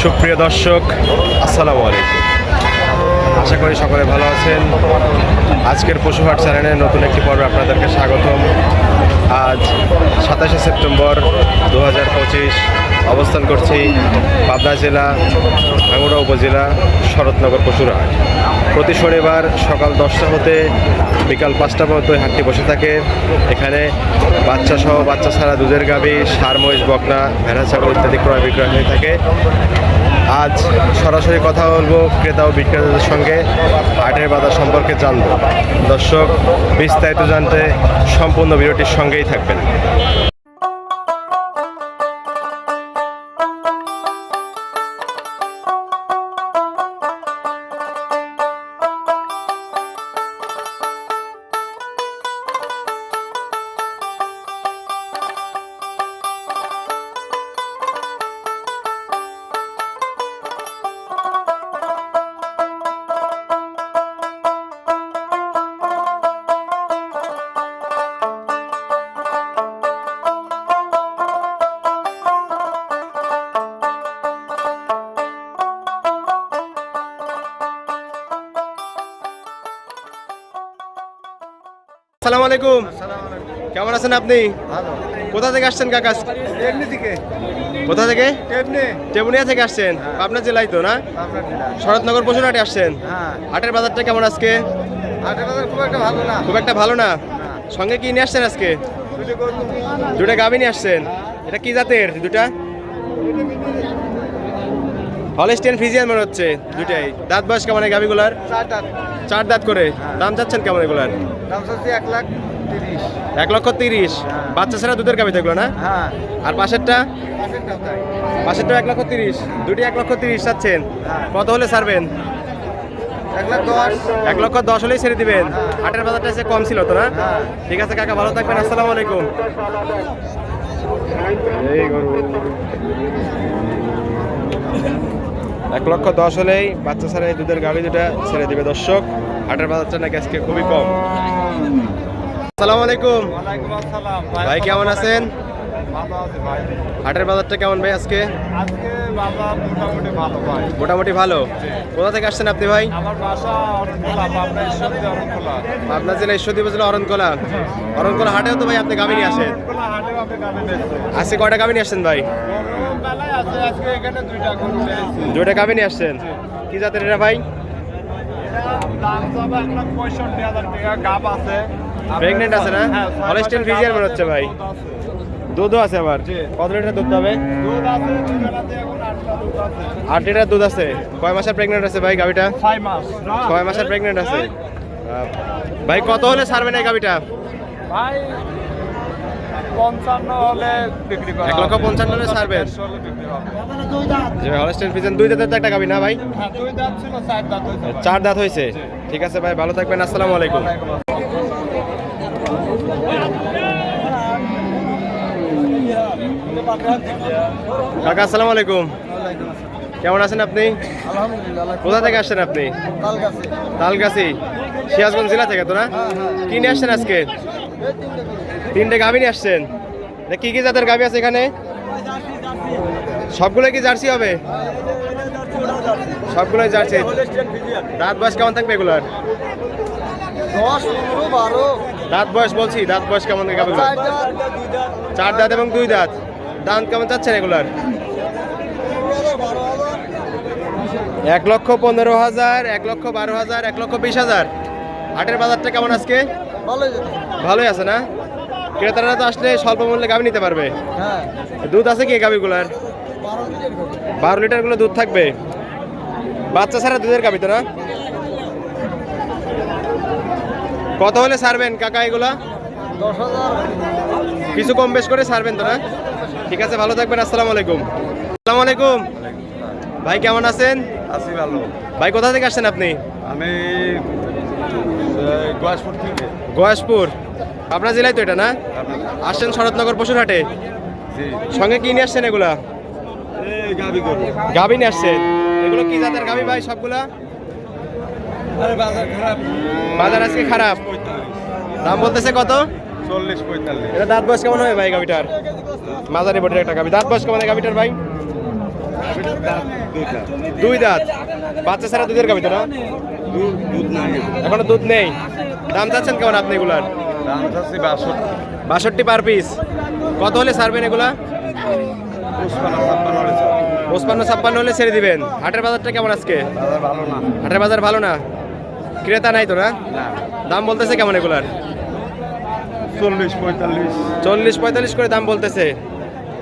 সুপ্রিয় দর্শক, আসসালামু আলাইকুম। আশা করি সকলে ভালো আছেন। আজকের পশুহাট চ্যানেলের নতুন একটি পর্বে আপনাদেরকে স্বাগতম। আজ 27শে সেপ্টেম্বর 2025 অবস্থান করছি পাবনা জেলা ভাঙ্গুড়া উপজেলা শরৎনগর পশুরহাট। প্রতি শনিবার সকাল 10টা হতে বিকাল 5টা পর্যন্ত হাটটি বসে থাকে। এখানে বাচ্চা সহ বাচ্চা ছাড়া দুধের গাভী, ষাঁড়, মহিষ, বকনা, ভেড়া, ছাগল ইত্যাদি ক্রয় বিক্রয় হয়ে থাকে। আজ সরাসরি কথা বলবো ক্রেতা ও বিক্রেতাদের সঙ্গে, হাটের বাজার সম্পর্কে জানব। দর্শক, বিস্তারিত জানতে সম্পূর্ণ ভিডিওটির সঙ্গেই থাকবেন। আসসালামু আলাইকুম। কেমন আছেন আপনি? কোথা থেকে আসছেন কাকা? কোথা থেকে? টেবুনিয়া থেকে আসছেন? পাবনা জেলায় তো না? শরৎনগর পশুরহাটে আসছেন। হাটের বাজারটা কেমন আজকে? খুব একটা ভালো না। সঙ্গে কি নিয়ে আসছেন আজকে? দুটা গাভী নিয়ে আসছেন। এটা কি জাতের দুটা? হলস্টিয়ান ফ্রিজিয়ান মনে হচ্ছে দুটাই। দাঁত বয়স কেমন এই গাভীগুলার? চার দাঁত করে। দাম চাচ্ছেন কেমন এগুলার? দাম চাচ্ছি 1,30,000। 1,30,000। বাচ্চা ছাড়া দুধের গাভী থাকলো না? আর পাশেরটা? পাশেরটা 1,30,000। দুটি 1,30,000 চাচ্ছেন। কত হলে ছাড়বেন? 1,10,000। 1,10,000 হলেই ছেড়ে দিবেন। হাটের বাজারটা এসে কম ছিল তো না? ঠিক আছে কাকা, ভালো থাকবেন। আসসালামু আলাইকুম। এই গরু 1,10,000 হলেই বাচ্চা ছাড়া এই দুধের গাভী দুটা ছেড়ে দিবে। দর্শক, হাটের বাজারটা নাকি আজকে খুবই কম। আসসালামু আলাইকুম। ওয়ালাইকুম আসসালাম। ভাই কেমন আছেন? ভালো আছি ভাই। হাটের বাজারটা কেমন ভাই আজকে? আজকে বাজার মোটামুটি ভালো ভাই। মোটামুটি ভালো। কোথা থেকে আসছেন আপনি ভাই? আমার বাসা অরণখোলা, পাবনা ঈশ্বরদী অরণখোলা। পাবনা জেলা ঈশ্বরদী উপজেলা অরণখোলা। অরণখোলা হাটেও তো ভাই আপনি গাভী নিয়ে আসেন। অরণখোলা হাটেও আপনি গাভী বেচছেন। আজকে কয়টা গাভী নিয়ে আসছেন ভাই? গরু মেলায় আছে, আজকে এখানে দুইটা গরু নিয়েছি। দুইটা গাভী নিয়ে আসছেন। কি জাতের এটা ভাই? এরা দাম যাবে 1,65,000 টাকা। গাব আছে। প্রেগনেন্ট আছে না? হলস্টিয়ান ফ্রিজিয়ান মনে হচ্ছে ভাই। দুধও আছে আবার। কত লিটার দুধ পাবে? দুধ আছে, দুই বেলাতে এখন 8টা দুধ আছে। 8 লিটার দুধ আছে। কয় মাসের প্রেগনেন্ট আছে ভাই গাভীটা? 6 মাস। 6 মাসের প্রেগনেন্ট আছে। ভাই কত হলে ছাড়বেন এই গাভীটা? ভাই 55 হলে বিক্রি করা 1,55,000 হলে ছাড়বেন। 1,50 হলে বিক্রি হবে। যে হলস্টিয়ান ফ্রিজিয়ান দুই দাঁতের তো একটা গাভী না ভাই? হ্যাঁ, দুই দাঁত ছিল, 4 দাঁত হয়েছে ভাই। 4 দাঁত হয়েছে। ঠিক আছে ভাই, ভালো থাকবেন। আসসালামু আলাইকুম। কাকা আসসালামু আলাইকুম। কেমন আছেন আপনি? আলহামদুলিল্লাহ। কোথা থেকে আসছেন আপনি? তালগাছি। তালগাছি, সিরাজগঞ্জ জেলা থেকে তো না? কি নিয়ে আসছেন আজকে? 3টে গাভী নিয়ে আসছেন। কি কি জাতের গাভী আছে এখানে? সবগুলো কি জার্সি হবে? সবগুলোই জার্সি। দাঁত বয়স কেমন থাকবে এগুলার? 10, 15, 12। দাঁত বয়স বলছি, দাঁত বয়স কেমন গাভীগুলো? 4 দাঁত এবং 2 দাঁত। দাম কেমন চাচ্ছেন এগুলার? 1,15,000, 1,12,000, 1,20,000। হাটের বাজারটা কেমন আজকে? ভালোই আছে না? ক্রেতারা তো আসলে স্বল্প মূল্যে গাভী নিতে পারবে। হ্যাঁ, দুধ আছে কি গাভীগুলার? 12 লিটার গুলো দুধ থাকবে। বাচ্চা ছাড়া দুধের গাভী তো না? কত হলে ছাড়বেন কাকা এগুলা? 10,000। কিছু কম বেশ করে ছাড়বেন তো না? ঠিক আছে, ভালো থাকবেন। আসসালামু আলাইকুম। আসসালামু আলাইকুম ভাই, কেমন আছেন? আছি ভালো। ভাই কোথা থেকে আসছেন আপনি? আমি গয়াসপুর থেকে। গয়াসপুর, আপনার জেলায় তো এটা না? আসছেন শরৎনগর পশুরহাটে। সঙ্গে কি নিয়ে আসছেন এগুলা? এই গাবি গরু। গাভী নিয়ে আসছেন। এগুলো কি জাতের গাভী ভাই সবগুলা? আরে বাজার খারাপ। বাজার আজকে খারাপ। দাম বলতেছে কত? 40-45। এটা দাঁত বয়স কেমন হবে ভাই গাভীটার? মাঝারি বটের একটা গাভী। দাঁত বয়স কেমন গাভীটার ভাই? দুই দাঁত। বাচ্চা ছাড়া দুধের গাভী তো না? এখনো দুধ নেই। দাম চাচ্ছেন কেমন আপনি এগুলার? দাম চাচ্ছি 62। 62 পার পিস। কত হলে ছাড়বেন এগুলা? 55-56 হলে ছেড়ে দিবেন। হাটের বাজারটা কেমন আজকে? ভালো না। হাটের বাজার ভালো না, ক্রেতা নাই তো না? দাম বলতেছে কেমন এগুলার? 40-45। 40-45 করে দাম বলতেছে।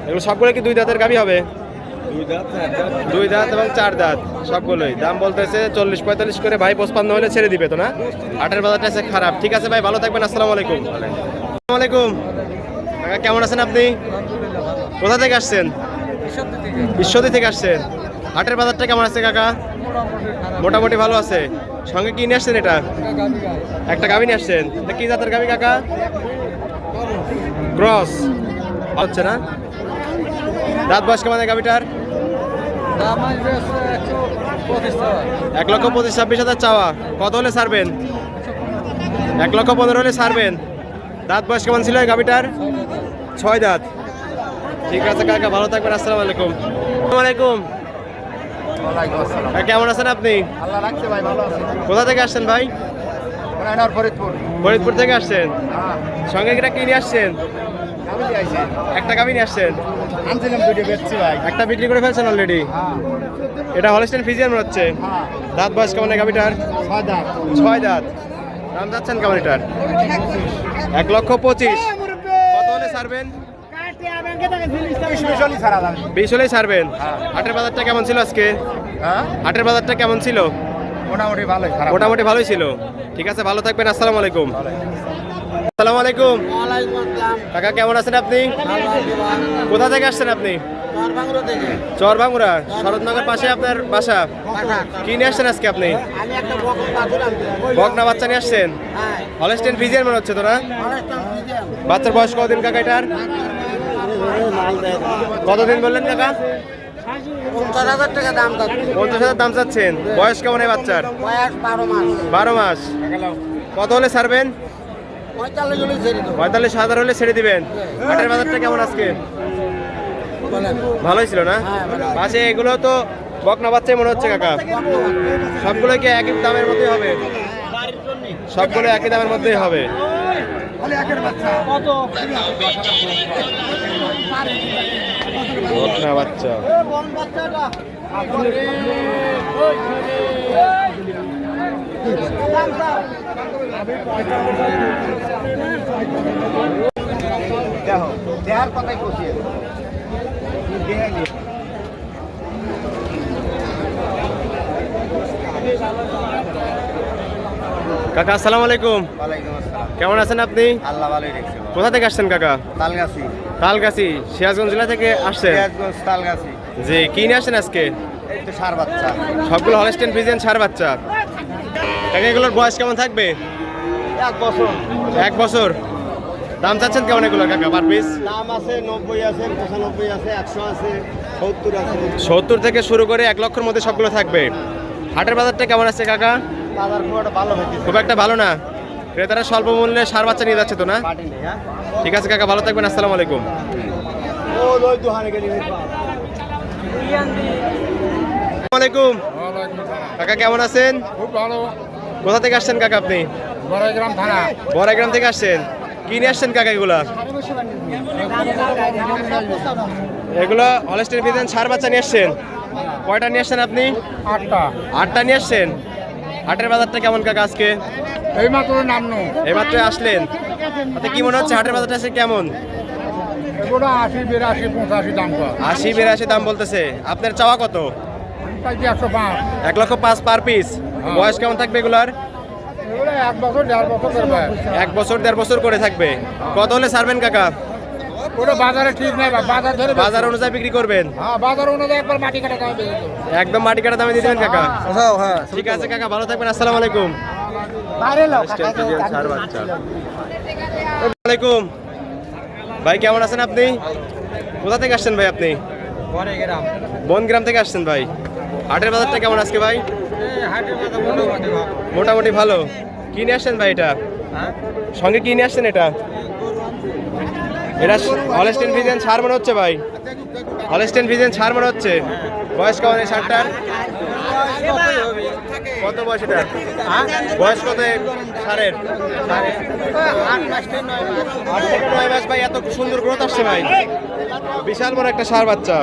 এগুলো সবগুলো কি দুই দাঁতের গাভী হবে? দুই দাঁত এবং চার দাঁত সবগুলোই। দাম বলতেছে 40-45 করে। ভাই 55 হলে ছেড়ে দিবে তো না? হাটের বাজারটা আছে খারাপ। ঠিক আছে ভাই, ভালো থাকবেন। আসসালামু আলাইকুম। আসসালামু আলাইকুম কাকা, কেমন আছেন আপনি? কোথা থেকে আসছেন? ঈশ্বরদী থেকে আসছেন। হাটের বাজারটা কেমন আছে কাকা? মোটামুটি ভালো আছে। সঙ্গে কি নিয়ে আসছেন? এটা একটা গাভী নিয়ে আসছেন। এটা কি জাতের গাভী কাকা? ক্রস হচ্ছে না? দাঁত বয়স কেমন গাভীটার? 1,25,000 চাওয়া। কত হলে ছাড়বেন? 1,15,000 হলে ছাড়বেন। দাঁত বয়স কেমন ছিল এই গাভীটার? 6 দাঁত। ঠিক আছে কাকা, ভালো থাকবেন। আসসালামু আলাইকুম। আসসালামু আলাইকুম কাকা, কেমন আছেন আপনি? আল্লাহ রাখছে ভাই, ভালো আছে। কোথা থেকে আসছেন ভাই? ফরিদপুর। ফরিদপুর থেকে আসছেন। সঙ্গে কিনা কি নিয়ে আসছেন? আমি দিয়ে আইছি। একটা গাভী নিয়ে আসছেন। আনছিলাম দুটো বেচছি ভাই। একটা বিক্রি করে ফেলছেন অলরেডি। এটা হলস্টেইন ফ্রিজিয়ান মনে হচ্ছে। দাঁত বয়স কেমন এই গাভীটার? 6 দাঁত। দাম যাচ্ছেন কেমন এটার? 1,25,000। কত হলে ছাড়বেন? 20 হলেই ছাড়বেন। হাটের বাজারটা কেমন ছিল আজকে? হাটের বাজারটা কেমন ছিল? মোটামুটি ভালোই, খারাপ। মোটামুটি ভালোই ছিল। ঠিক আছে, ভালো থাকবেন। আসসালামু আলাইকুম। আসসালামু আলাইকুম কাকা, কেমন আছেন আপনি? কোথা থেকে আসছেন আপনি? চরভাঙ্গুরা, শরৎনগর পাশে আপনার বাসা। কি নিয়ে আসছেন আজকে আপনি? বকনা বাচ্চা নিয়ে আসছেন। হলস্টেইন ফ্রিজিয়ান মনে হচ্ছে তো না? বাচ্চার বয়স কতদিন কাকা এটার? কতদিন বললেন কাকা? 50,000 টাকা দাম চাচ্ছে। 50,000 দাম চাচ্ছেন। বয়স কেমন এই বাচ্চার? বয়স 12 মাস। 12 মাস। কত হলে ছাড়বেন? 45 হলে ছেড়ে দেবো। 45,000 হলে ছেড়ে দিবেন। হাটের বাজারটা কেমন আজকে? ভালোই ছিল না? পাশে এগুলো তো বকনা বাচ্চাই মনে হচ্ছে কাকা। সবগুলো কি একই দামের মধ্যেই হবে? সবগুলো একই দামের মধ্যেই হবে। বকনা বাচ্চা। দেখো, দেহার কথাই কষিয়ে। কাকা আসসালামু আলাইকুম। ওয়ালাইকুম আসসালাম। কেমন আছেন আপনি? আল্লাহ ভালোই রেখেছে। কোথা থেকে আসছেন কাকা? তালগাছি। তালগাছি, সিরাজগঞ্জ জেলা থেকে আসছেন। সিরাজগঞ্জ, তালগাছি। জি, কি নিয়ে আসছেন আজকে? এই তো সার বাচ্চা। সবগুলো হলস্টেইন ফ্রিজিয়ান ষাঁড় বাচ্চা। কাকা এগুলোর বয়স কেমন থাকবে? 1 বছর। 1 বছর। দাম চাচ্ছেন কেমন এগুলো কাকা পার পিস? দাম আছে 90 আছে, 95 আছে, 100 আছে, 70 আছে। 70 থেকে শুরু করে 1 লক্ষের মধ্যে সবগুলো থাকবে। হাটের বাজারটা কেমন আছে কাকা? বাজার খুব একটা ভালো হইতেছে। খুব একটা ভালো না। ক্রেতারা স্বল্প মূল্যে ষাঁড় বাচ্চা নিয়ে যাচ্ছে তো না? পার্টি নেই, হ্যাঁ? ঠিক আছে কাকা, ভালো থাকবেন। আসসালামু আলাইকুম। ও লই দুহানে গেলি ভাই। আসসালামু আলাইকুম কাকা, কেমন আছেন? খুব ভালো। কোথা থেকে আসছেন কাকা আপনি? বড়গ্রাম থানা। বড়াইগ্রাম থেকে আসছেন। কি নিয়ে আসছেন কাকা এগুলা? এগুলো হলস্টেইন ফ্রিজিয়ান ষাঁড় বাচ্চা নিয়ে আসছেন। কয়টা নিয়ে আসছেন আপনি? 8টা। 8টা নিয়ে আসছেন। হাটের বাজারটা কেমন কাকা আজকে? এই মাত্র নামনো। এইমাত্র আসলেন। আচ্ছা, কি মনে হচ্ছে হাটের বাজারটা আছে কেমন? এগুলো 80, 82, 85 দাম কর। 80-82 দাম বলতেছে। আপনার চাওয়া কত? তাই 105। 1,05,000 পার পিস। বয়স কেমন থাকবে এগুলার? এগুলো 1 বছর 1.5 বছর করবে। 1 বছর 1.5 বছর করে থাকবে। কত হলে ছাড়বেন কাকা? ওটা বাজারে ঠিক নাই, বাজার ধরে বাজার অনুযায়ী বিক্রি করবেন। হ্যাঁ, বাজার অনুযায়ী একবার মাটি কাটা দাম দিয়ে দেবো। একদম মাটি কাটা দামে দিয়ে দেবেন কাকা। হ্যাঁ। ঠিক আছে কাকা, ভালো থাকবেন। আসসালামু আলাইকুম। আসসালামু আলাইকুম ভাই, কেমন আছেন আপনি? কোথা থেকে আসছেন ভাই আপনি? বনগ্রাম থেকে আসছেন ভাই। হাটের বাজারটা কেমন আজকে ভাই? মোটামুটি ভালো। কি নিয়ে আসছেন ভাই এটা? সঙ্গে কি নিয়ে আসছেন এটা? এটা হলস্টেইন ফ্রিজিয়ান ষাঁড় মনে হচ্ছে ভাই। হলস্টেইন ফ্রিজিয়ান ষাঁড় মনে হচ্ছে। বয়স কেমন এই ষাঁড়টার? কত বয়স এটা? বয়স কত এই ষাঁড়ের? 8 থেকে 9 মাস ভাই, এত সুন্দর গ্রোথ আসছে ভাই, বিশাল বড় একটা ষাঁড় বাচ্চা।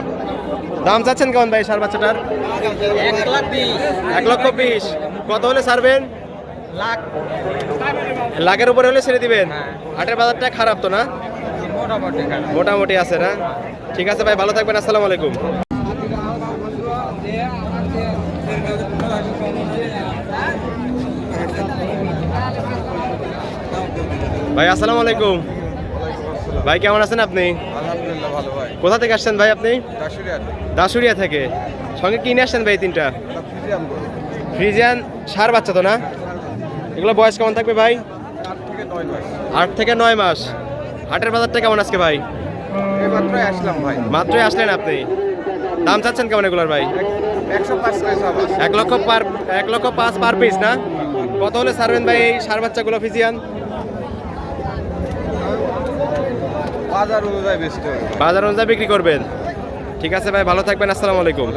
দাম চাচ্ছেন কেমন ভাই ষাঁড় বাচ্চাটার? 1,20,000। কত হলে ছাড়বেন? লাখের উপরে হলে ছেড়ে দিবেন? হাটের বাজারটা খারাপ তো না? মোটামুটি আছে না? ঠিক আছে ভাই, ভালো থাকবেন, আসসালামু আলাইকুম। ভাই আসসালামু আলাইকুম। ভাই কেমন আছেন আপনি? আলহামদুলিল্লাহ ভালো ভাই। কোথা থেকে আসছেন ভাই আপনি? দাসুরিয়া থেকে। সঙ্গে কিনে আসছেন ভাই তিনটা? ফ্রিজিয়ান ষাঁড় বাচ্চা তো না? এগুলো বয়স কেমন থাকবে ভাই? 8 থেকে 9 মাস। হাটের বাজারটা কেমন আজকে ভাই? মাত্রই আসলাম ভাই। মাত্রই আসলেন আপনি। দাম চাচ্ছেন কেমন এগুলোর ভাই? 105 টাকা আবার। 1,05,000 পার পিস না? কত হলে ছাড়বেন ভাই এই ষাঁড় বাচ্চাগুলো ফ্রিজিয়ান? বাজার অনুযায়ী বেচতে হবে। বাজার অনুযায়ী বিক্রি করবেন? ঠিক আছে ভাই, ভালো থাকবেন, আসসালামু আলাইকুম।